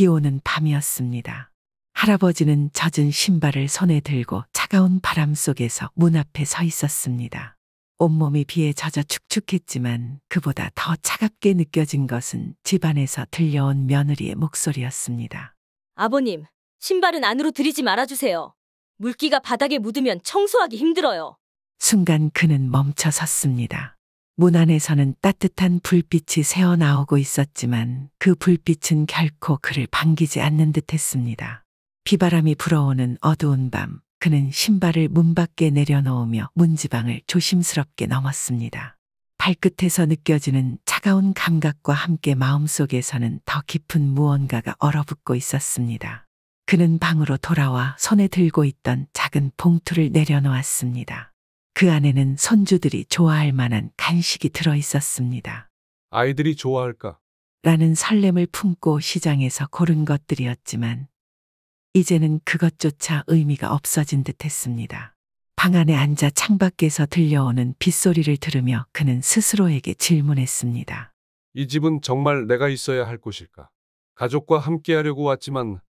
비 오는 밤이었습니다. 할아버지는 젖은 신발을 손에 들고 차가운 바람 속에서 문 앞에 서 있었습니다. 온몸이 비에 젖어 축축했지만 그보다 더 차갑게 느껴진 것은 집안에서 들려온 며느리의 목소리였습니다. 아버님, 신발은 안으로 들이지 말아주세요. 물기가 바닥에 묻으면 청소하기 힘들어요. 순간 그는 멈춰 섰습니다. 문 안에서는 따뜻한 불빛이 새어나오고 있었지만 그 불빛은 결코 그를 반기지 않는 듯했습니다. 비바람이 불어오는 어두운 밤, 그는 신발을 문 밖에 내려놓으며 문지방을 조심스럽게 넘었습니다. 발끝에서 느껴지는 차가운 감각과 함께 마음속에서는 더 깊은 무언가가 얼어붙고 있었습니다. 그는 방으로 돌아와 손에 들고 있던 작은 봉투를 내려놓았습니다. 그 안에는 손주들이 좋아할 만한 간식이 들어 있었습니다. 아이들이 좋아할까? 라는 설렘을 품고 시장에서 고른 것들이었지만 이제는 그것조차 의미가 없어진 듯했습니다. 방 안에 앉아 창밖에서 들려오는 빗소리를 들으며 그는 스스로에게 질문했습니다. 이 집은 정말 내가 있어야 할 곳일까? 가족과 함께하려고 왔지만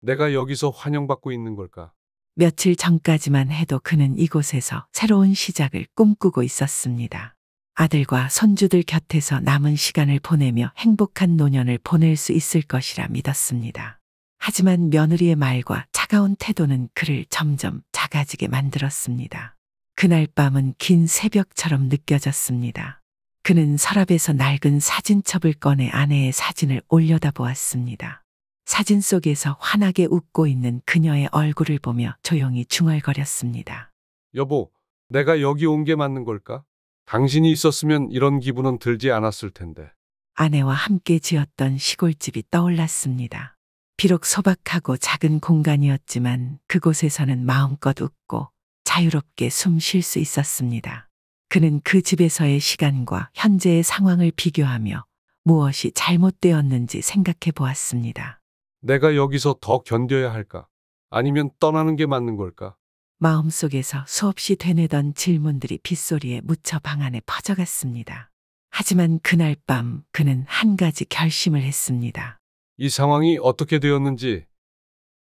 내가 여기서 환영받고 있는 걸까? 며칠 전까지만 해도 그는 이곳에서 새로운 시작을 꿈꾸고 있었습니다. 아들과 손주들 곁에서 남은 시간을 보내며 행복한 노년을 보낼 수 있을 것이라 믿었습니다. 하지만 며느리의 말과 차가운 태도는 그를 점점 작아지게 만들었습니다. 그날 밤은 긴 새벽처럼 느껴졌습니다. 그는 서랍에서 낡은 사진첩을 꺼내 아내의 사진을 올려다보았습니다. 사진 속에서 환하게 웃고 있는 그녀의 얼굴을 보며 조용히 중얼거렸습니다. 여보, 내가 여기 온 게 맞는 걸까? 당신이 있었으면 이런 기분은 들지 않았을 텐데. 아내와 함께 지었던 시골집이 떠올랐습니다. 비록 소박하고 작은 공간이었지만 그곳에서는 마음껏 웃고 자유롭게 숨 쉴 수 있었습니다. 그는 그 집에서의 시간과 현재의 상황을 비교하며 무엇이 잘못되었는지 생각해 보았습니다. 내가 여기서 더 견뎌야 할까? 아니면 떠나는 게 맞는 걸까? 마음속에서 수없이 되뇌던 질문들이 빗소리에 묻혀 방 안에 퍼져갔습니다. 하지만 그날 밤 그는 한 가지 결심을 했습니다. 이 상황이 어떻게 되었는지,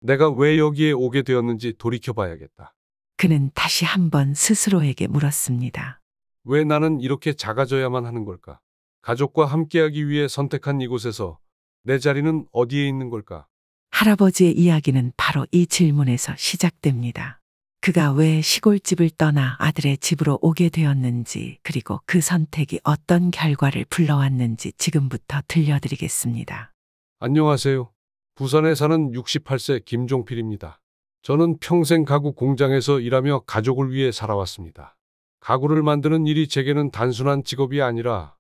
내가 왜 여기에 오게 되었는지 돌이켜봐야겠다. 그는 다시 한번 스스로에게 물었습니다. 왜 나는 이렇게 작아져야만 하는 걸까? 가족과 함께하기 위해 선택한 이곳에서 내 자리는 어디에 있는 걸까? 할아버지의 이야기는 바로 이 질문에서 시작됩니다. 그가 왜 시골집을 떠나 아들의 집으로 오게 되었는지, 그리고 그 선택이 어떤 결과를 불러왔는지 지금부터 들려드리겠습니다. 안녕하세요. 부산에 사는 68세 김종필입니다. 저는 평생 가구 공장에서 일하며 가족을 위해 살아왔습니다. 가구를 만드는 일이 제게는 단순한 직업이 아니라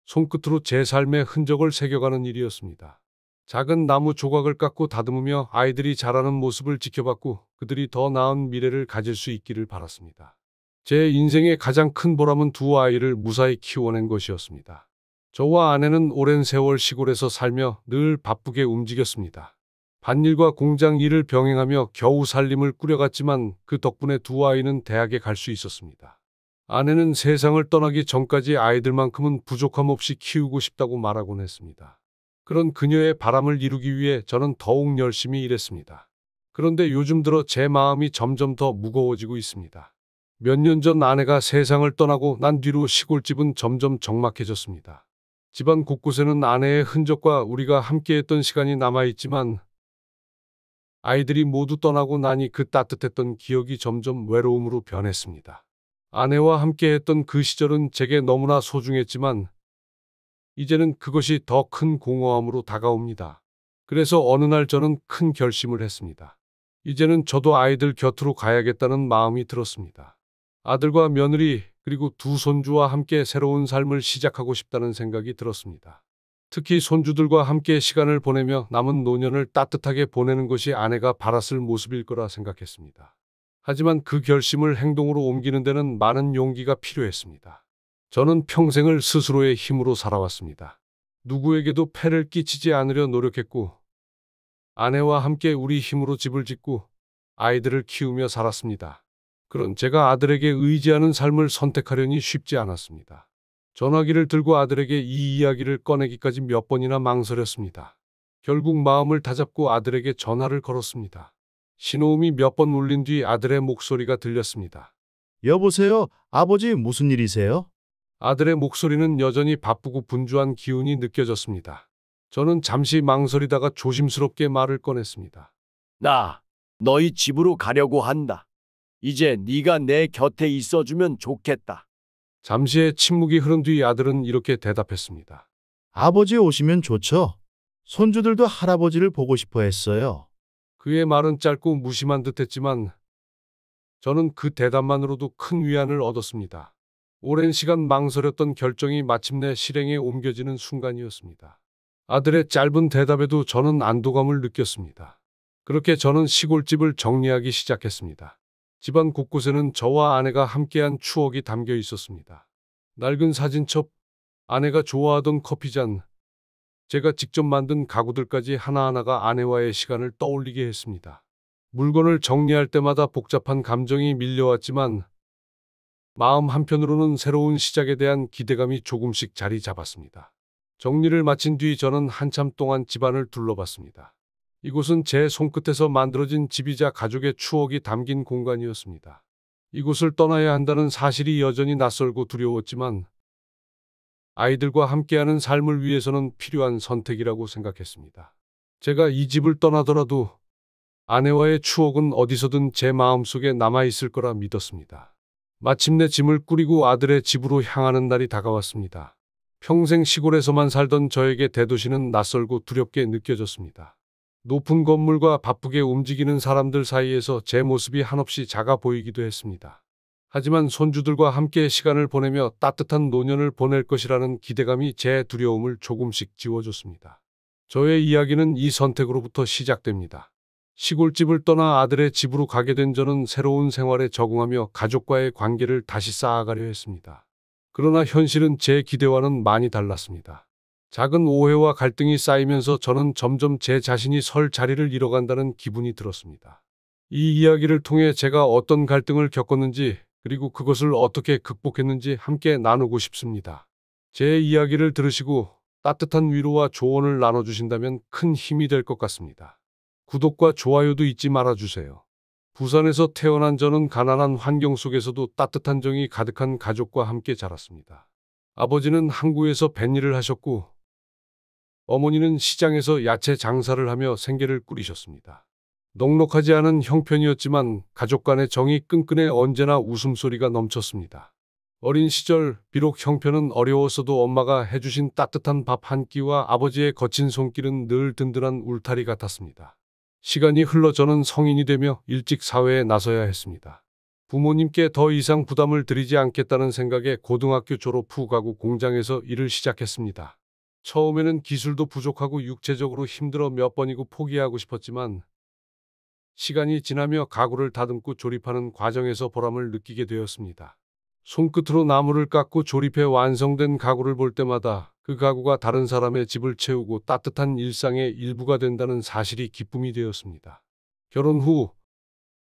손끝으로 제 삶의 흔적을 새겨가는 일이었습니다. 작은 나무 조각을 깎고 다듬으며 아이들이 자라는 모습을 지켜봤고 그들이 더 나은 미래를 가질 수 있기를 바랐습니다. 제 인생의 가장 큰 보람은 두 아이를 무사히 키워낸 것이었습니다. 저와 아내는 오랜 세월 시골에서 살며 늘 바쁘게 움직였습니다. 밭일과 공장 일을 병행하며 겨우 살림을 꾸려갔지만 그 덕분에 두 아이는 대학에 갈 수 있었습니다. 아내는 세상을 떠나기 전까지 아이들만큼은 부족함 없이 키우고 싶다고 말하곤 했습니다. 그런 그녀의 바람을 이루기 위해 저는 더욱 열심히 일했습니다. 그런데 요즘 들어 제 마음이 점점 더 무거워지고 있습니다. 몇 년 전 아내가 세상을 떠나고 난 뒤로 시골집은 점점 적막해졌습니다. 집안 곳곳에는 아내의 흔적과 우리가 함께했던 시간이 남아있지만 아이들이 모두 떠나고 나니 그 따뜻했던 기억이 점점 외로움으로 변했습니다. 아내와 함께했던 그 시절은 제게 너무나 소중했지만 이제는 그것이 더 큰 공허함으로 다가옵니다. 그래서 어느 날 저는 큰 결심을 했습니다. 이제는 저도 아이들 곁으로 가야겠다는 마음이 들었습니다. 아들과 며느리 그리고 두 손주와 함께 새로운 삶을 시작하고 싶다는 생각이 들었습니다. 특히 손주들과 함께 시간을 보내며 남은 노년을 따뜻하게 보내는 것이 아내가 바랐을 모습일 거라 생각했습니다. 하지만 그 결심을 행동으로 옮기는 데는 많은 용기가 필요했습니다. 저는 평생을 스스로의 힘으로 살아왔습니다. 누구에게도 폐를 끼치지 않으려 노력했고 아내와 함께 우리 힘으로 집을 짓고 아이들을 키우며 살았습니다. 그런 제가 아들에게 의지하는 삶을 선택하려니 쉽지 않았습니다. 전화기를 들고 아들에게 이 이야기를 꺼내기까지 몇 번이나 망설였습니다. 결국 마음을 다잡고 아들에게 전화를 걸었습니다. 신호음이 몇 번 울린 뒤 아들의 목소리가 들렸습니다. 여보세요? 아버지 무슨 일이세요? 아들의 목소리는 여전히 바쁘고 분주한 기운이 느껴졌습니다. 저는 잠시 망설이다가 조심스럽게 말을 꺼냈습니다. 나 너희 집으로 가려고 한다. 이제 네가 내 곁에 있어주면 좋겠다. 잠시의 침묵이 흐른 뒤 아들은 이렇게 대답했습니다. 아버지 오시면 좋죠. 손주들도 할아버지를 보고 싶어 했어요. 그의 말은 짧고 무심한 듯했지만 저는 그 대답만으로도 큰 위안을 얻었습니다. 오랜 시간 망설였던 결정이 마침내 실행에 옮겨지는 순간이었습니다. 아들의 짧은 대답에도 저는 안도감을 느꼈습니다. 그렇게 저는 시골집을 정리하기 시작했습니다. 집안 곳곳에는 저와 아내가 함께한 추억이 담겨 있었습니다. 낡은 사진첩, 아내가 좋아하던 커피잔, 제가 직접 만든 가구들까지 하나하나가 아내와의 시간을 떠올리게 했습니다. 물건을 정리할 때마다 복잡한 감정이 밀려왔지만 마음 한편으로는 새로운 시작에 대한 기대감이 조금씩 자리 잡았습니다. 정리를 마친 뒤 저는 한참 동안 집안을 둘러봤습니다. 이곳은 제 손끝에서 만들어진 집이자 가족의 추억이 담긴 공간이었습니다. 이곳을 떠나야 한다는 사실이 여전히 낯설고 두려웠지만 아이들과 함께하는 삶을 위해서는 필요한 선택이라고 생각했습니다. 제가 이 집을 떠나더라도 아내와의 추억은 어디서든 제 마음속에 남아있을 거라 믿었습니다. 마침내 짐을 꾸리고 아들의 집으로 향하는 날이 다가왔습니다. 평생 시골에서만 살던 저에게 대도시는 낯설고 두렵게 느껴졌습니다. 높은 건물과 바쁘게 움직이는 사람들 사이에서 제 모습이 한없이 작아 보이기도 했습니다. 하지만 손주들과 함께 시간을 보내며 따뜻한 노년을 보낼 것이라는 기대감이 제 두려움을 조금씩 지워줬습니다. 저의 이야기는 이 선택으로부터 시작됩니다. 시골집을 떠나 아들의 집으로 가게 된 저는 새로운 생활에 적응하며 가족과의 관계를 다시 쌓아가려 했습니다. 그러나 현실은 제 기대와는 많이 달랐습니다. 작은 오해와 갈등이 쌓이면서 저는 점점 제 자신이 설 자리를 잃어간다는 기분이 들었습니다. 이 이야기를 통해 제가 어떤 갈등을 겪었는지 그리고 그것을 어떻게 극복했는지 함께 나누고 싶습니다. 제 이야기를 들으시고 따뜻한 위로와 조언을 나눠주신다면 큰 힘이 될 것 같습니다. 구독과 좋아요도 잊지 말아주세요. 부산에서 태어난 저는 가난한 환경 속에서도 따뜻한 정이 가득한 가족과 함께 자랐습니다. 아버지는 항구에서 뱃일을 하셨고 어머니는 시장에서 야채 장사를 하며 생계를 꾸리셨습니다. 넉넉하지 않은 형편이었지만 가족 간의 정이 끈끈해 언제나 웃음소리가 넘쳤습니다. 어린 시절 비록 형편은 어려웠어도 엄마가 해주신 따뜻한 밥 한 끼와 아버지의 거친 손길은 늘 든든한 울타리 같았습니다. 시간이 흘러 저는 성인이 되며 일찍 사회에 나서야 했습니다. 부모님께 더 이상 부담을 드리지 않겠다는 생각에 고등학교 졸업 후 가구 공장에서 일을 시작했습니다. 처음에는 기술도 부족하고 육체적으로 힘들어 몇 번이고 포기하고 싶었지만 시간이 지나며 가구를 다듬고 조립하는 과정에서 보람을 느끼게 되었습니다. 손끝으로 나무를 깎고 조립해 완성된 가구를 볼 때마다 그 가구가 다른 사람의 집을 채우고 따뜻한 일상의 일부가 된다는 사실이 기쁨이 되었습니다. 결혼 후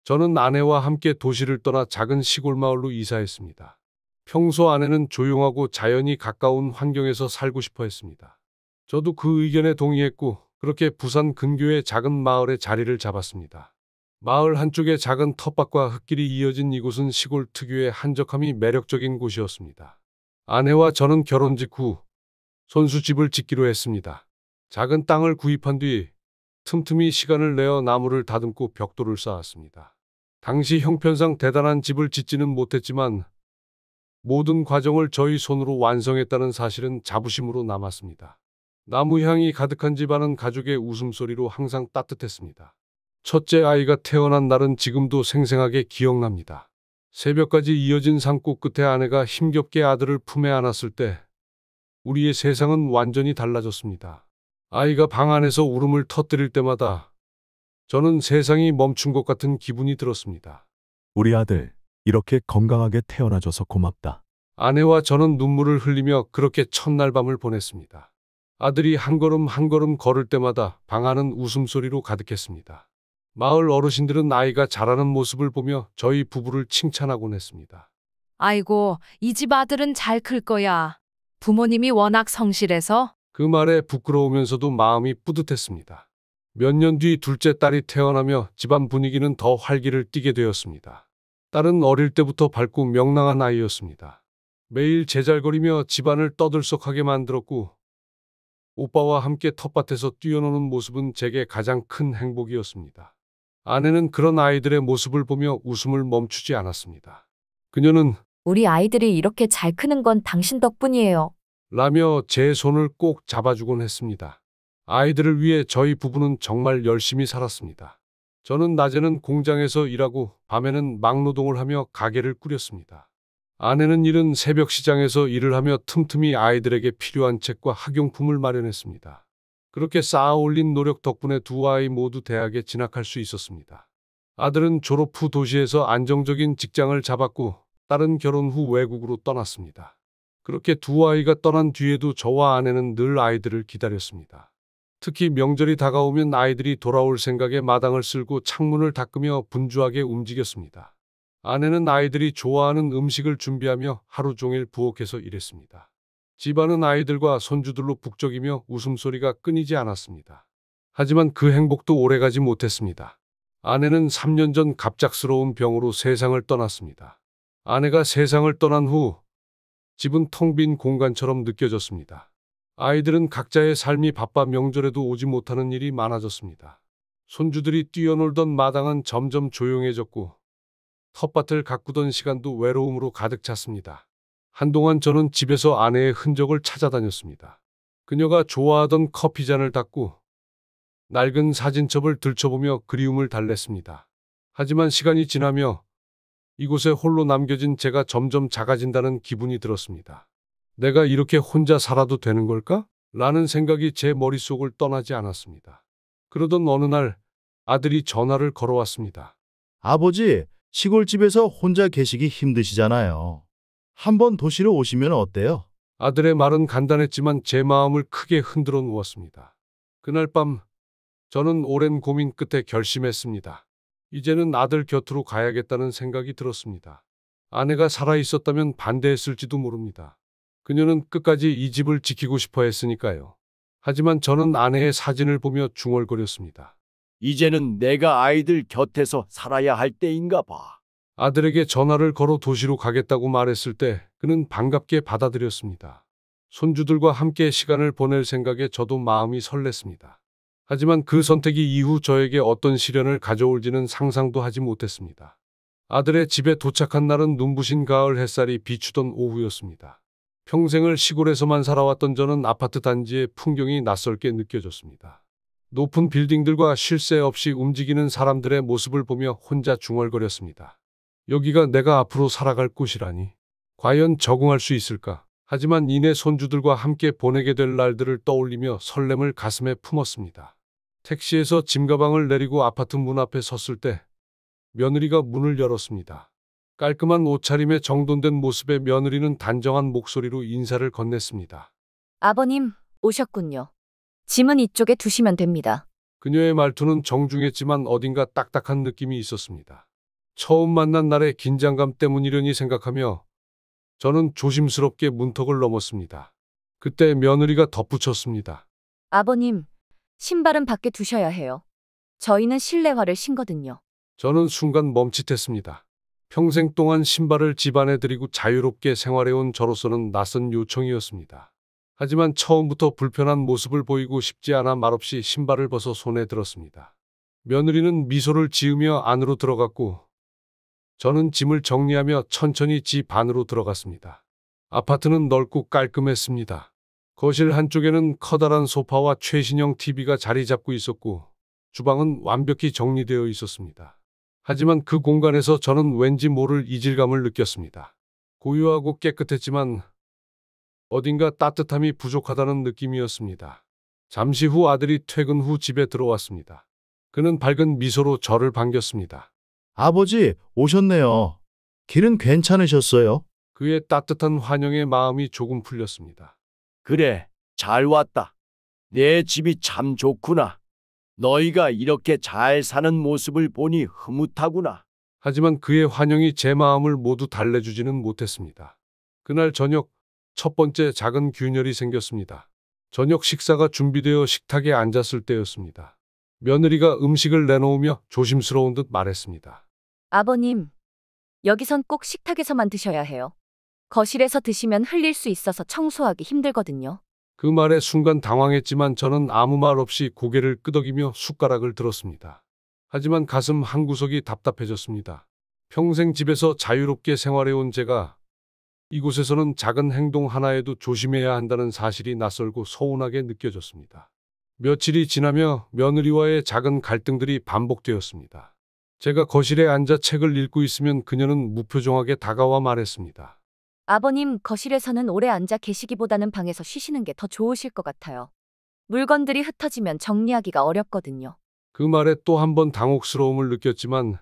저는 아내와 함께 도시를 떠나 작은 시골 마을로 이사했습니다. 평소 아내는 조용하고 자연이 가까운 환경에서 살고 싶어 했습니다. 저도 그 의견에 동의했고 그렇게 부산 근교의 작은 마을에 자리를 잡았습니다. 마을 한쪽에 작은 텃밭과 흙길이 이어진 이곳은 시골 특유의 한적함이 매력적인 곳이었습니다. 아내와 저는 결혼 직후 손수집을 짓기로 했습니다. 작은 땅을 구입한 뒤 틈틈이 시간을 내어 나무를 다듬고 벽돌을 쌓았습니다. 당시 형편상 대단한 집을 짓지는 못했지만 모든 과정을 저희 손으로 완성했다는 사실은 자부심으로 남았습니다. 나무 향이 가득한 집안은 가족의 웃음소리로 항상 따뜻했습니다. 첫째 아이가 태어난 날은 지금도 생생하게 기억납니다. 새벽까지 이어진 산골 끝에 아내가 힘겹게 아들을 품에 안았을 때 우리의 세상은 완전히 달라졌습니다. 아이가 방 안에서 울음을 터뜨릴 때마다 저는 세상이 멈춘 것 같은 기분이 들었습니다. 우리 아들, 이렇게 건강하게 태어나줘서 고맙다. 아내와 저는 눈물을 흘리며 그렇게 첫날 밤을 보냈습니다. 아들이 한 걸음 한 걸음 걸을 때마다 방 안은 웃음소리로 가득했습니다. 마을 어르신들은 아이가 자라는 모습을 보며 저희 부부를 칭찬하곤 했습니다. 아이고, 이 집 아들은 잘 클 거야. 부모님이 워낙 성실해서. 그 말에 부끄러우면서도 마음이 뿌듯했습니다. 몇 년 뒤 둘째 딸이 태어나며 집안 분위기는 더 활기를 띠게 되었습니다. 딸은 어릴 때부터 밝고 명랑한 아이였습니다. 매일 제잘거리며 집안을 떠들썩하게 만들었고 오빠와 함께 텃밭에서 뛰어노는 모습은 제게 가장 큰 행복이었습니다. 아내는 그런 아이들의 모습을 보며 웃음을 멈추지 않았습니다. 그녀는 우리 아이들이 이렇게 잘 크는 건 당신 덕분이에요. 라며 제 손을 꼭 잡아주곤 했습니다. 아이들을 위해 저희 부부는 정말 열심히 살았습니다. 저는 낮에는 공장에서 일하고 밤에는 막노동을 하며 가게를 꾸렸습니다. 아내는 이른 새벽 시장에서 일을 하며 틈틈이 아이들에게 필요한 책과 학용품을 마련했습니다. 그렇게 쌓아 올린 노력 덕분에 두 아이 모두 대학에 진학할 수 있었습니다. 아들은 졸업 후 도시에서 안정적인 직장을 잡았고 딸은 결혼 후 외국으로 떠났습니다. 그렇게 두 아이가 떠난 뒤에도 저와 아내는 늘 아이들을 기다렸습니다. 특히 명절이 다가오면 아이들이 돌아올 생각에 마당을 쓸고 창문을 닦으며 분주하게 움직였습니다. 아내는 아이들이 좋아하는 음식을 준비하며 하루 종일 부엌에서 일했습니다. 집안은 아이들과 손주들로 북적이며 웃음소리가 끊이지 않았습니다. 하지만 그 행복도 오래가지 못했습니다. 아내는 3년 전 갑작스러운 병으로 세상을 떠났습니다. 아내가 세상을 떠난 후 집은 텅 빈 공간처럼 느껴졌습니다. 아이들은 각자의 삶이 바빠 명절에도 오지 못하는 일이 많아졌습니다. 손주들이 뛰어놀던 마당은 점점 조용해졌고 텃밭을 가꾸던 시간도 외로움으로 가득 찼습니다. 한동안 저는 집에서 아내의 흔적을 찾아다녔습니다. 그녀가 좋아하던 커피잔을 닦고 낡은 사진첩을 들춰보며 그리움을 달랬습니다. 하지만 시간이 지나며 이곳에 홀로 남겨진 제가 점점 작아진다는 기분이 들었습니다. 내가 이렇게 혼자 살아도 되는 걸까? 라는 생각이 제 머릿속을 떠나지 않았습니다. 그러던 어느 날 아들이 전화를 걸어왔습니다. 아버지, 시골집에서 혼자 계시기 힘드시잖아요. 한번 도시로 오시면 어때요? 아들의 말은 간단했지만 제 마음을 크게 흔들어 놓았습니다. 그날 밤 저는 오랜 고민 끝에 결심했습니다. 이제는 아들 곁으로 가야겠다는 생각이 들었습니다. 아내가 살아있었다면 반대했을지도 모릅니다. 그녀는 끝까지 이 집을 지키고 싶어 했으니까요. 하지만 저는 아내의 사진을 보며 중얼거렸습니다. 이제는 내가 아이들 곁에서 살아야 할 때인가 봐. 아들에게 전화를 걸어 도시로 가겠다고 말했을 때 그는 반갑게 받아들였습니다. 손주들과 함께 시간을 보낼 생각에 저도 마음이 설렜습니다. 하지만 그 선택이 이후 저에게 어떤 시련을 가져올지는 상상도 하지 못했습니다. 아들의 집에 도착한 날은 눈부신 가을 햇살이 비추던 오후였습니다. 평생을 시골에서만 살아왔던 저는 아파트 단지의 풍경이 낯설게 느껴졌습니다. 높은 빌딩들과 쉴 새 없이 움직이는 사람들의 모습을 보며 혼자 중얼거렸습니다. 여기가 내가 앞으로 살아갈 곳이라니. 과연 적응할 수 있을까? 하지만 이내 손주들과 함께 보내게 될 날들을 떠올리며 설렘을 가슴에 품었습니다. 택시에서 짐가방을 내리고 아파트 문 앞에 섰을 때 며느리가 문을 열었습니다. 깔끔한 옷차림에 정돈된 모습의 며느리는 단정한 목소리로 인사를 건넸습니다. 아버님, 오셨군요. 짐은 이쪽에 두시면 됩니다. 그녀의 말투는 정중했지만 어딘가 딱딱한 느낌이 있었습니다. 처음 만난 날의 긴장감 때문이려니 생각하며 저는 조심스럽게 문턱을 넘었습니다. 그때 며느리가 덧붙였습니다. 아버님, 신발은 밖에 두셔야 해요. 저희는 실내화를 신거든요. 저는 순간 멈칫했습니다. 평생 동안 신발을 집안에 들이고 자유롭게 생활해온 저로서는 낯선 요청이었습니다. 하지만 처음부터 불편한 모습을 보이고 싶지 않아 말없이 신발을 벗어 손에 들었습니다. 며느리는 미소를 지으며 안으로 들어갔고 저는 짐을 정리하며 천천히 집 안으로 들어갔습니다. 아파트는 넓고 깔끔했습니다. 거실 한쪽에는 커다란 소파와 최신형 TV가 자리 잡고 있었고 주방은 완벽히 정리되어 있었습니다. 하지만 그 공간에서 저는 왠지 모를 이질감을 느꼈습니다. 고요하고 깨끗했지만 어딘가 따뜻함이 부족하다는 느낌이었습니다. 잠시 후 아들이 퇴근 후 집에 들어왔습니다. 그는 밝은 미소로 저를 반겼습니다. 아버지, 오셨네요. 길은 괜찮으셨어요? 그의 따뜻한 환영에 마음이 조금 풀렸습니다. 그래, 잘 왔다. 내 집이 참 좋구나. 너희가 이렇게 잘 사는 모습을 보니 흐뭇하구나. 하지만 그의 환영이 제 마음을 모두 달래주지는 못했습니다. 그날 저녁 첫 번째 작은 균열이 생겼습니다. 저녁 식사가 준비되어 식탁에 앉았을 때였습니다. 며느리가 음식을 내놓으며 조심스러운 듯 말했습니다. 아버님, 여기선 꼭 식탁에서만 드셔야 해요. 거실에서 드시면 흘릴 수 있어서 청소하기 힘들거든요. 그 말에 순간 당황했지만 저는 아무 말 없이 고개를 끄덕이며 숟가락을 들었습니다. 하지만 가슴 한구석이 답답해졌습니다. 평생 집에서 자유롭게 생활해온 제가 이곳에서는 작은 행동 하나에도 조심해야 한다는 사실이 낯설고 서운하게 느껴졌습니다. 며칠이 지나며 며느리와의 작은 갈등들이 반복되었습니다. 제가 거실에 앉아 책을 읽고 있으면 그녀는 무표정하게 다가와 말했습니다. 아버님, 거실에서는 오래 앉아 계시기보다는 방에서 쉬시는 게 더 좋으실 것 같아요. 물건들이 흩어지면 정리하기가 어렵거든요. 그 말에 또 한 번 당혹스러움을 느꼈지만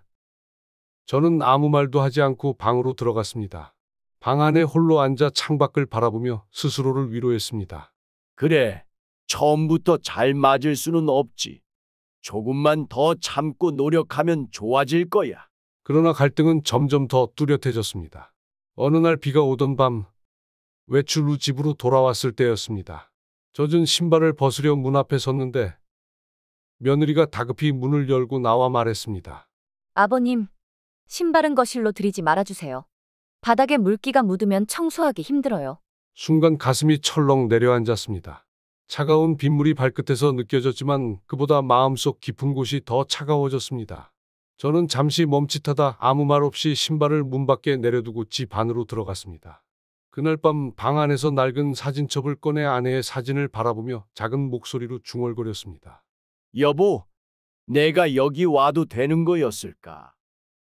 저는 아무 말도 하지 않고 방으로 들어갔습니다. 방 안에 홀로 앉아 창밖을 바라보며 스스로를 위로했습니다. 그래, 처음부터 잘 맞을 수는 없지. 조금만 더 참고 노력하면 좋아질 거야. 그러나 갈등은 점점 더 뚜렷해졌습니다. 어느 날 비가 오던 밤, 외출 후 집으로 돌아왔을 때였습니다. 젖은 신발을 벗으려 문 앞에 섰는데 며느리가 다급히 문을 열고 나와 말했습니다. 아버님, 신발은 거실로 들이지 말아주세요. 바닥에 물기가 묻으면 청소하기 힘들어요. 순간 가슴이 철렁 내려앉았습니다. 차가운 빗물이 발끝에서 느껴졌지만 그보다 마음속 깊은 곳이 더 차가워졌습니다. 저는 잠시 멈칫하다 아무 말 없이 신발을 문 밖에 내려두고 집 안으로 들어갔습니다. 그날 밤 방 안에서 낡은 사진첩을 꺼내 아내의 사진을 바라보며 작은 목소리로 중얼거렸습니다. 여보, 내가 여기 와도 되는 거였을까?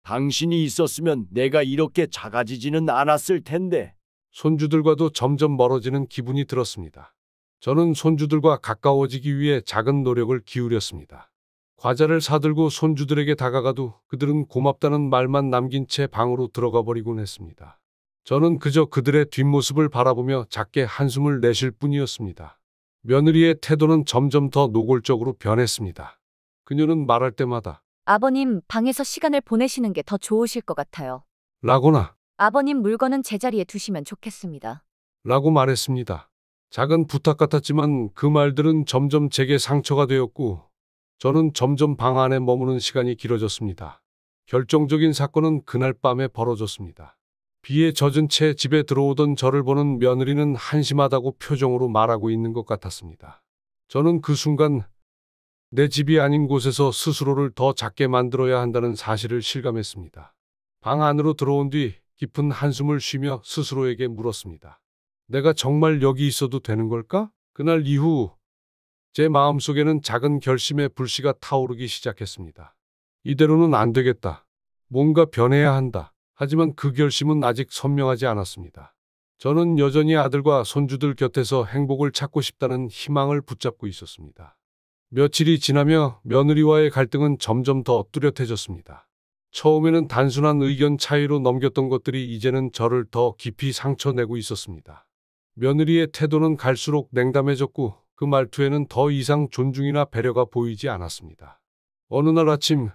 당신이 있었으면 내가 이렇게 작아지지는 않았을 텐데. 손주들과도 점점 멀어지는 기분이 들었습니다. 저는 손주들과 가까워지기 위해 작은 노력을 기울였습니다. 과자를 사들고 손주들에게 다가가도 그들은 고맙다는 말만 남긴 채 방으로 들어가 버리곤 했습니다. 저는 그저 그들의 뒷모습을 바라보며 작게 한숨을 내쉴 뿐이었습니다. 며느리의 태도는 점점 더 노골적으로 변했습니다. 그녀는 말할 때마다 아버님, 방에서 시간을 보내시는 게 더 좋으실 것 같아요. 라거나 아버님, 물건은 제자리에 두시면 좋겠습니다. 라고 말했습니다. 작은 부탁 같았지만 그 말들은 점점 제게 상처가 되었고 저는 점점 방 안에 머무는 시간이 길어졌습니다. 결정적인 사건은 그날 밤에 벌어졌습니다. 비에 젖은 채 집에 들어오던 저를 보는 며느리는 한심하다고 표정으로 말하고 있는 것 같았습니다. 저는 그 순간 내 집이 아닌 곳에서 스스로를 더 작게 만들어야 한다는 사실을 실감했습니다. 방 안으로 들어온 뒤 깊은 한숨을 쉬며 스스로에게 물었습니다. 내가 정말 여기 있어도 되는 걸까? 그날 이후 제 마음속에는 작은 결심의 불씨가 타오르기 시작했습니다. 이대로는 안 되겠다. 뭔가 변해야 한다. 하지만 그 결심은 아직 선명하지 않았습니다. 저는 여전히 아들과 손주들 곁에서 행복을 찾고 싶다는 희망을 붙잡고 있었습니다. 며칠이 지나며 며느리와의 갈등은 점점 더 뚜렷해졌습니다. 처음에는 단순한 의견 차이로 넘겼던 것들이 이제는 저를 더 깊이 상처내고 있었습니다. 며느리의 태도는 갈수록 냉담해졌고 그 말투에는 더 이상 존중이나 배려가 보이지 않았습니다. 어느 날 아침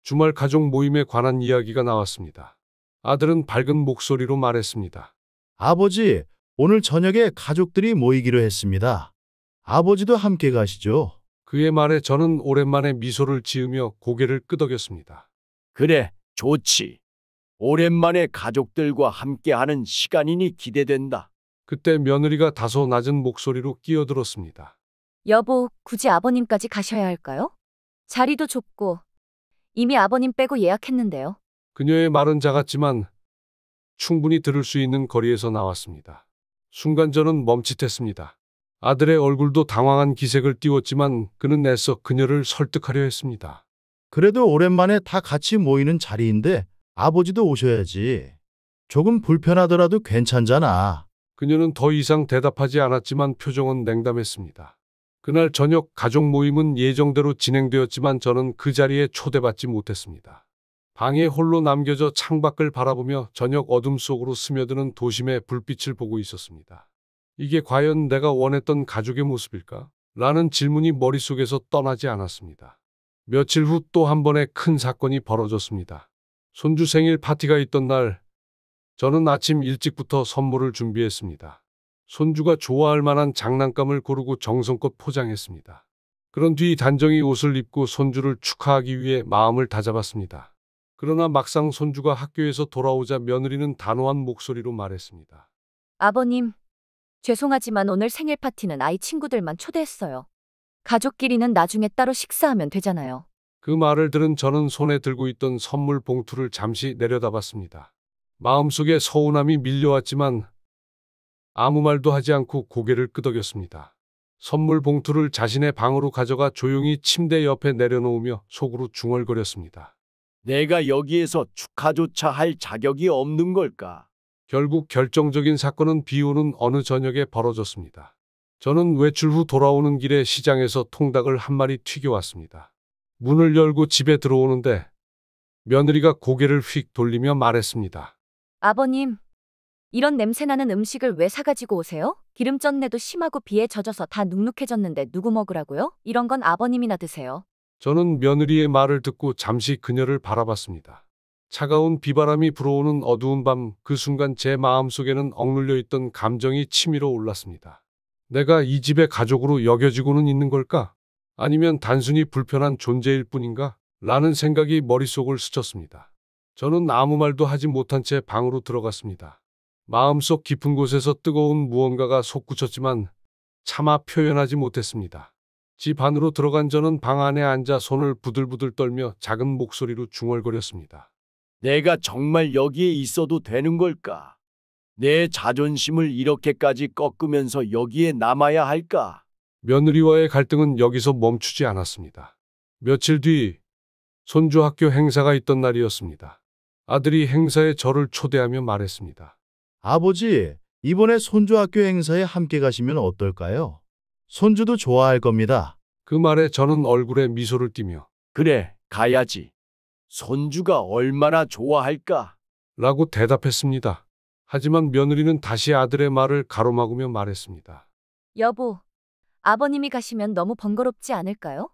주말 가족 모임에 관한 이야기가 나왔습니다. 아들은 밝은 목소리로 말했습니다. 아버지, 오늘 저녁에 가족들이 모이기로 했습니다. 아버지도 함께 가시죠. 그의 말에 저는 오랜만에 미소를 지으며 고개를 끄덕였습니다. 그래, 좋지. 오랜만에 가족들과 함께하는 시간이니 기대된다. 그때 며느리가 다소 낮은 목소리로 끼어들었습니다. 여보, 굳이 아버님까지 가셔야 할까요? 자리도 좁고 이미 아버님 빼고 예약했는데요. 그녀의 말은 작았지만 충분히 들을 수 있는 거리에서 나왔습니다. 순간 저는 멈칫했습니다. 아들의 얼굴도 당황한 기색을 띄웠지만 그는 애써 그녀를 설득하려 했습니다. 그래도 오랜만에 다 같이 모이는 자리인데 아버지도 오셔야지. 조금 불편하더라도 괜찮잖아. 그녀는 더 이상 대답하지 않았지만 표정은 냉담했습니다. 그날 저녁 가족 모임은 예정대로 진행되었지만 저는 그 자리에 초대받지 못했습니다. 방에 홀로 남겨져 창밖을 바라보며 저녁 어둠 속으로 스며드는 도심의 불빛을 보고 있었습니다. 이게 과연 내가 원했던 가족의 모습일까? 라는 질문이 머릿속에서 떠나지 않았습니다. 며칠 후 또 한 번의 큰 사건이 벌어졌습니다. 손주 생일 파티가 있던 날, 저는 아침 일찍부터 선물을 준비했습니다. 손주가 좋아할 만한 장난감을 고르고 정성껏 포장했습니다. 그런 뒤 단정히 옷을 입고 손주를 축하하기 위해 마음을 다잡았습니다. 그러나 막상 손주가 학교에서 돌아오자 며느리는 단호한 목소리로 말했습니다. 아버님, 죄송하지만 오늘 생일 파티는 아이 친구들만 초대했어요. 가족끼리는 나중에 따로 식사하면 되잖아요. 그 말을 들은 저는 손에 들고 있던 선물 봉투를 잠시 내려다봤습니다. 마음속에 서운함이 밀려왔지만 아무 말도 하지 않고 고개를 끄덕였습니다. 선물 봉투를 자신의 방으로 가져가 조용히 침대 옆에 내려놓으며 속으로 중얼거렸습니다. 내가 여기에서 축하조차 할 자격이 없는 걸까? 결국 결정적인 사건은 비 오는 어느 저녁에 벌어졌습니다. 저는 외출 후 돌아오는 길에 시장에서 통닭을 한 마리 튀겨왔습니다. 문을 열고 집에 들어오는데 며느리가 고개를 휙 돌리며 말했습니다. 아버님, 이런 냄새나는 음식을 왜 사가지고 오세요? 기름 쩐내도 심하고 비에 젖어서 다 눅눅해졌는데 누구 먹으라고요? 이런 건 아버님이나 드세요. 저는 며느리의 말을 듣고 잠시 그녀를 바라봤습니다. 차가운 비바람이 불어오는 어두운 밤, 그 순간 제 마음속에는 억눌려 있던 감정이 치밀어 올랐습니다. 내가 이 집의 가족으로 여겨지고는 있는 걸까? 아니면 단순히 불편한 존재일 뿐인가? 라는 생각이 머릿속을 스쳤습니다. 저는 아무 말도 하지 못한 채 방으로 들어갔습니다. 마음속 깊은 곳에서 뜨거운 무언가가 솟구쳤지만 차마 표현하지 못했습니다. 집 안으로 들어간 저는 방 안에 앉아 손을 부들부들 떨며 작은 목소리로 중얼거렸습니다. 내가 정말 여기에 있어도 되는 걸까? 내 자존심을 이렇게까지 꺾으면서 여기에 남아야 할까? 며느리와의 갈등은 여기서 멈추지 않았습니다. 며칠 뒤 손주 학교 행사가 있던 날이었습니다. 아들이 행사에 저를 초대하며 말했습니다. 아버지, 이번에 손주 학교 행사에 함께 가시면 어떨까요? 손주도 좋아할 겁니다. 그 말에 저는 얼굴에 미소를 띠며 그래, 가야지. 손주가 얼마나 좋아할까? 라고 대답했습니다. 하지만 며느리는 다시 아들의 말을 가로막으며 말했습니다. 여보, 아버님이 가시면 너무 번거롭지 않을까요?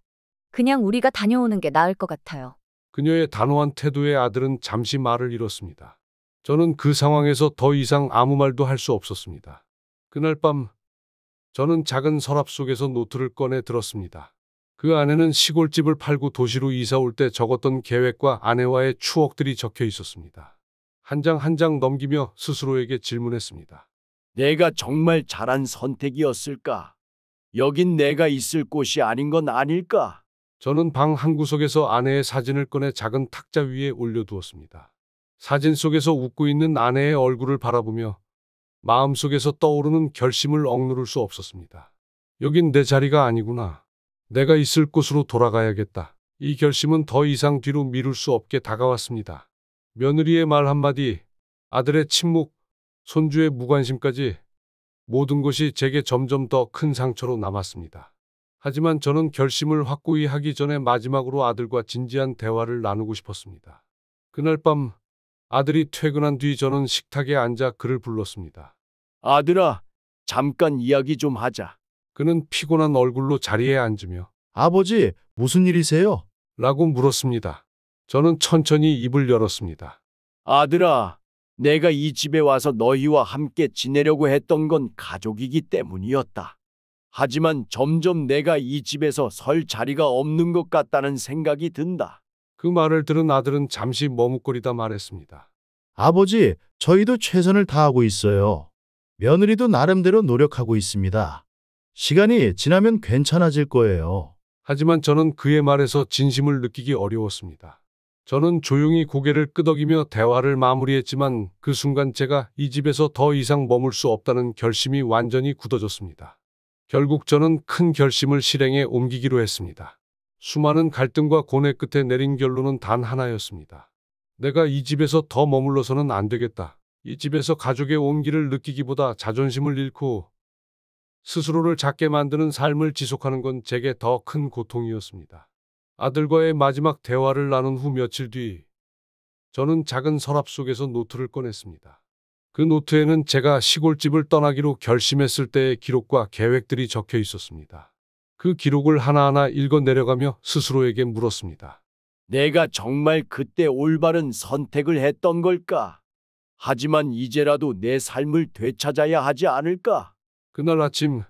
그냥 우리가 다녀오는 게 나을 것 같아요. 그녀의 단호한 태도에 아들은 잠시 말을 잃었습니다. 저는 그 상황에서 더 이상 아무 말도 할 수 없었습니다. 그날 밤 저는 작은 서랍 속에서 노트를 꺼내 들었습니다. 그 안에는 시골집을 팔고 도시로 이사 올 때 적었던 계획과 아내와의 추억들이 적혀 있었습니다. 한 장 한 장 넘기며 스스로에게 질문했습니다. 내가 정말 잘한 선택이었을까? 여긴 내가 있을 곳이 아닌 건 아닐까? 저는 방 한구석에서 아내의 사진을 꺼내 작은 탁자 위에 올려두었습니다. 사진 속에서 웃고 있는 아내의 얼굴을 바라보며 마음속에서 떠오르는 결심을 억누를 수 없었습니다. 여긴 내 자리가 아니구나. 내가 있을 곳으로 돌아가야겠다. 이 결심은 더 이상 뒤로 미룰 수 없게 다가왔습니다. 며느리의 말 한마디, 아들의 침묵, 손주의 무관심까지 모든 것이 제게 점점 더 큰 상처로 남았습니다. 하지만 저는 결심을 확고히 하기 전에 마지막으로 아들과 진지한 대화를 나누고 싶었습니다. 그날 밤 아들이 퇴근한 뒤 저는 식탁에 앉아 그를 불렀습니다. 아들아, 잠깐 이야기 좀 하자. 그는 피곤한 얼굴로 자리에 앉으며 아버지, 무슨 일이세요? 라고 물었습니다. 저는 천천히 입을 열었습니다. 아들아, 내가 이 집에 와서 너희와 함께 지내려고 했던 건 가족이기 때문이었다. 하지만 점점 내가 이 집에서 설 자리가 없는 것 같다는 생각이 든다. 그 말을 들은 아들은 잠시 머뭇거리다 말했습니다. 아버지, 저희도 최선을 다하고 있어요. 며느리도 나름대로 노력하고 있습니다. 시간이 지나면 괜찮아질 거예요. 하지만 저는 그의 말에서 진심을 느끼기 어려웠습니다. 저는 조용히 고개를 끄덕이며 대화를 마무리했지만 그 순간 제가 이 집에서 더 이상 머물 수 없다는 결심이 완전히 굳어졌습니다. 결국 저는 큰 결심을 실행에 옮기기로 했습니다. 수많은 갈등과 고뇌 끝에 내린 결론은 단 하나였습니다. 내가 이 집에서 더 머물러서는 안 되겠다. 이 집에서 가족의 온기를 느끼기보다 자존심을 잃고 스스로를 작게 만드는 삶을 지속하는 건 제게 더 큰 고통이었습니다. 아들과의 마지막 대화를 나눈 후 며칠 뒤 저는 작은 서랍 속에서 노트를 꺼냈습니다. 그 노트에는 제가 시골집을 떠나기로 결심했을 때의 기록과 계획들이 적혀 있었습니다. 그 기록을 하나하나 읽어 내려가며 스스로에게 물었습니다. 내가 정말 그때 올바른 선택을 했던 걸까? 하지만 이제라도 내 삶을 되찾아야 하지 않을까? 그날 아침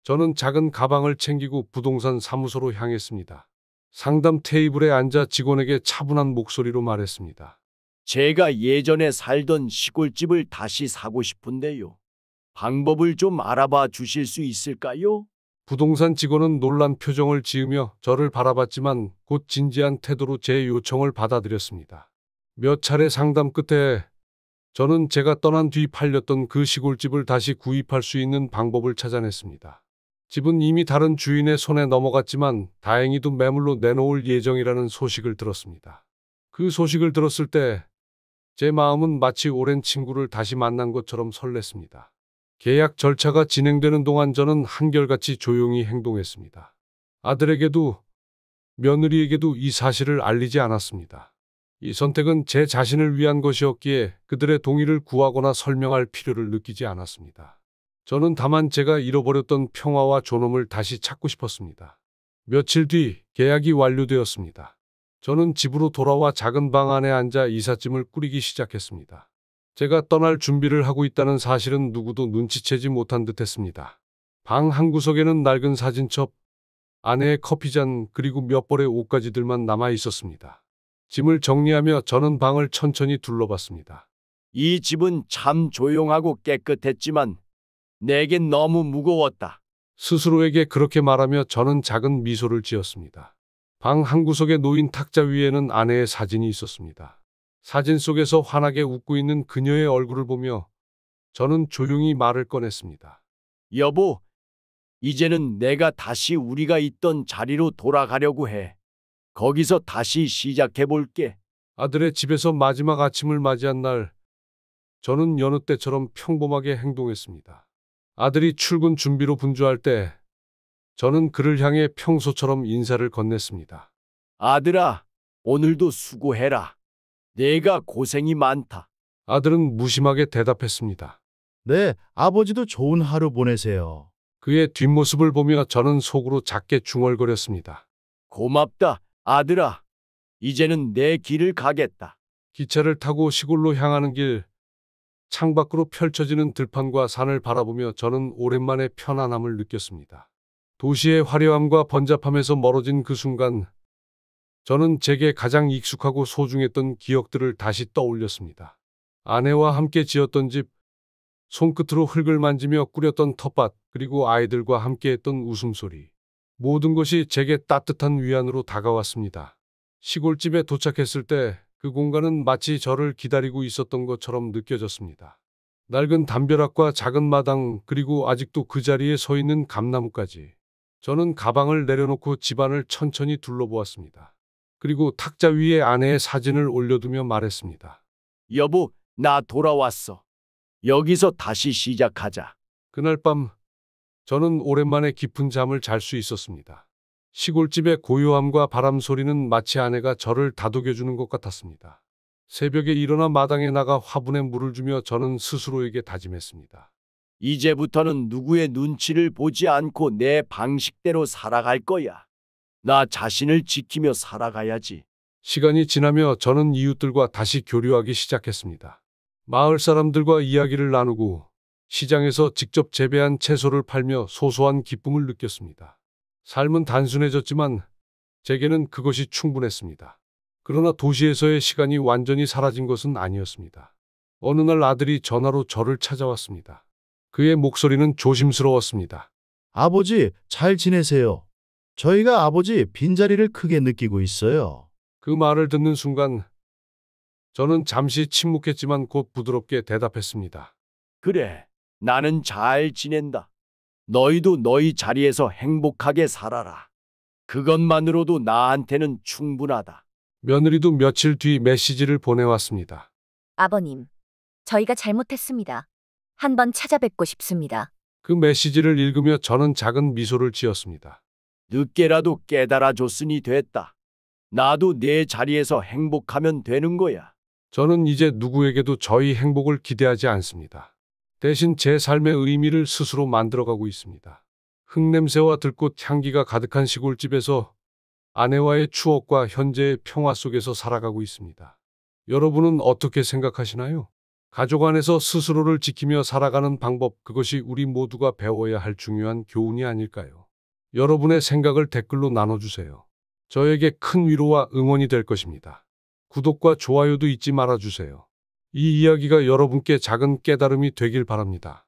저는 작은 가방을 챙기고 부동산 사무소로 향했습니다. 상담 테이블에 앉아 직원에게 차분한 목소리로 말했습니다. 제가 예전에 살던 시골집을 다시 사고 싶은데요. 방법을 좀 알아봐 주실 수 있을까요? 부동산 직원은 놀란 표정을 지으며 저를 바라봤지만 곧 진지한 태도로 제 요청을 받아들였습니다. 몇 차례 상담 끝에 저는 제가 떠난 뒤 팔렸던 그 시골집을 다시 구입할 수 있는 방법을 찾아냈습니다. 집은 이미 다른 주인의 손에 넘어갔지만 다행히도 매물로 내놓을 예정이라는 소식을 들었습니다. 그 소식을 들었을 때 제 마음은 마치 오랜 친구를 다시 만난 것처럼 설렜습니다. 계약 절차가 진행되는 동안 저는 한결같이 조용히 행동했습니다. 아들에게도 며느리에게도 이 사실을 알리지 않았습니다. 이 선택은 제 자신을 위한 것이었기에 그들의 동의를 구하거나 설명할 필요를 느끼지 않았습니다. 저는 다만 제가 잃어버렸던 평화와 존엄을 다시 찾고 싶었습니다. 며칠 뒤 계약이 완료되었습니다. 저는 집으로 돌아와 작은 방 안에 앉아 이삿짐을 꾸리기 시작했습니다. 제가 떠날 준비를 하고 있다는 사실은 누구도 눈치채지 못한 듯했습니다. 방 한 구석에는 낡은 사진첩, 아내의 커피잔 그리고 몇 벌의 옷가지들만 남아 있었습니다. 짐을 정리하며 저는 방을 천천히 둘러봤습니다. 이 집은 참 조용하고 깨끗했지만 내겐 너무 무거웠다. 스스로에게 그렇게 말하며 저는 작은 미소를 지었습니다. 방 한 구석에 놓인 탁자 위에는 아내의 사진이 있었습니다. 사진 속에서 환하게 웃고 있는 그녀의 얼굴을 보며 저는 조용히 말을 꺼냈습니다. 여보, 이제는 내가 다시 우리가 있던 자리로 돌아가려고 해. 거기서 다시 시작해 볼게. 아들의 집에서 마지막 아침을 맞이한 날, 저는 여느 때처럼 평범하게 행동했습니다. 아들이 출근 준비로 분주할 때, 저는 그를 향해 평소처럼 인사를 건넸습니다. 아들아, 오늘도 수고해라. 내가 고생이 많다. 아들은 무심하게 대답했습니다. 네, 아버지도 좋은 하루 보내세요. 그의 뒷모습을 보며 저는 속으로 작게 중얼거렸습니다. 고맙다, 아들아. 이제는 내 길을 가겠다. 기차를 타고 시골로 향하는 길, 창밖으로 펼쳐지는 들판과 산을 바라보며 저는 오랜만에 편안함을 느꼈습니다. 도시의 화려함과 번잡함에서 멀어진 그 순간, 저는 제게 가장 익숙하고 소중했던 기억들을 다시 떠올렸습니다. 아내와 함께 지었던 집, 손끝으로 흙을 만지며 꾸렸던 텃밭, 그리고 아이들과 함께했던 웃음소리. 모든 것이 제게 따뜻한 위안으로 다가왔습니다. 시골집에 도착했을 때 그 공간은 마치 저를 기다리고 있었던 것처럼 느껴졌습니다. 낡은 담벼락과 작은 마당, 그리고 아직도 그 자리에 서 있는 감나무까지. 저는 가방을 내려놓고 집안을 천천히 둘러보았습니다. 그리고 탁자 위에 아내의 사진을 올려두며 말했습니다. 여보, 나 돌아왔어. 여기서 다시 시작하자. 그날 밤 저는 오랜만에 깊은 잠을 잘 수 있었습니다. 시골집의 고요함과 바람 소리는 마치 아내가 저를 다독여주는 것 같았습니다. 새벽에 일어나 마당에 나가 화분에 물을 주며 저는 스스로에게 다짐했습니다. 이제부터는 누구의 눈치를 보지 않고 내 방식대로 살아갈 거야. 나 자신을 지키며 살아가야지. 시간이 지나며 저는 이웃들과 다시 교류하기 시작했습니다. 마을 사람들과 이야기를 나누고 시장에서 직접 재배한 채소를 팔며 소소한 기쁨을 느꼈습니다. 삶은 단순해졌지만 제게는 그것이 충분했습니다. 그러나 도시에서의 시간이 완전히 사라진 것은 아니었습니다. 어느 날 아들이 전화로 저를 찾아왔습니다. 그의 목소리는 조심스러웠습니다. 아버지, 잘 지내세요. 저희가 아버지 빈자리를 크게 느끼고 있어요. 그 말을 듣는 순간 저는 잠시 침묵했지만 곧 부드럽게 대답했습니다. 그래, 나는 잘 지낸다. 너희도 너희 자리에서 행복하게 살아라. 그것만으로도 나한테는 충분하다. 며느리도 며칠 뒤 메시지를 보내왔습니다. 아버님, 저희가 잘못했습니다. 한번 찾아뵙고 싶습니다. 그 메시지를 읽으며 저는 작은 미소를 지었습니다. 늦게라도 깨달아줬으니 됐다. 나도 내 자리에서 행복하면 되는 거야. 저는 이제 누구에게도 저희 행복을 기대하지 않습니다. 대신 제 삶의 의미를 스스로 만들어가고 있습니다. 흙냄새와 들꽃 향기가 가득한 시골집에서 아내와의 추억과 현재의 평화 속에서 살아가고 있습니다. 여러분은 어떻게 생각하시나요? 가족 안에서 스스로를 지키며 살아가는 방법, 그것이 우리 모두가 배워야 할 중요한 교훈이 아닐까요? 여러분의 생각을 댓글로 나눠주세요. 저에게 큰 위로와 응원이 될 것입니다. 구독과 좋아요도 잊지 말아주세요. 이 이야기가 여러분께 작은 깨달음이 되길 바랍니다.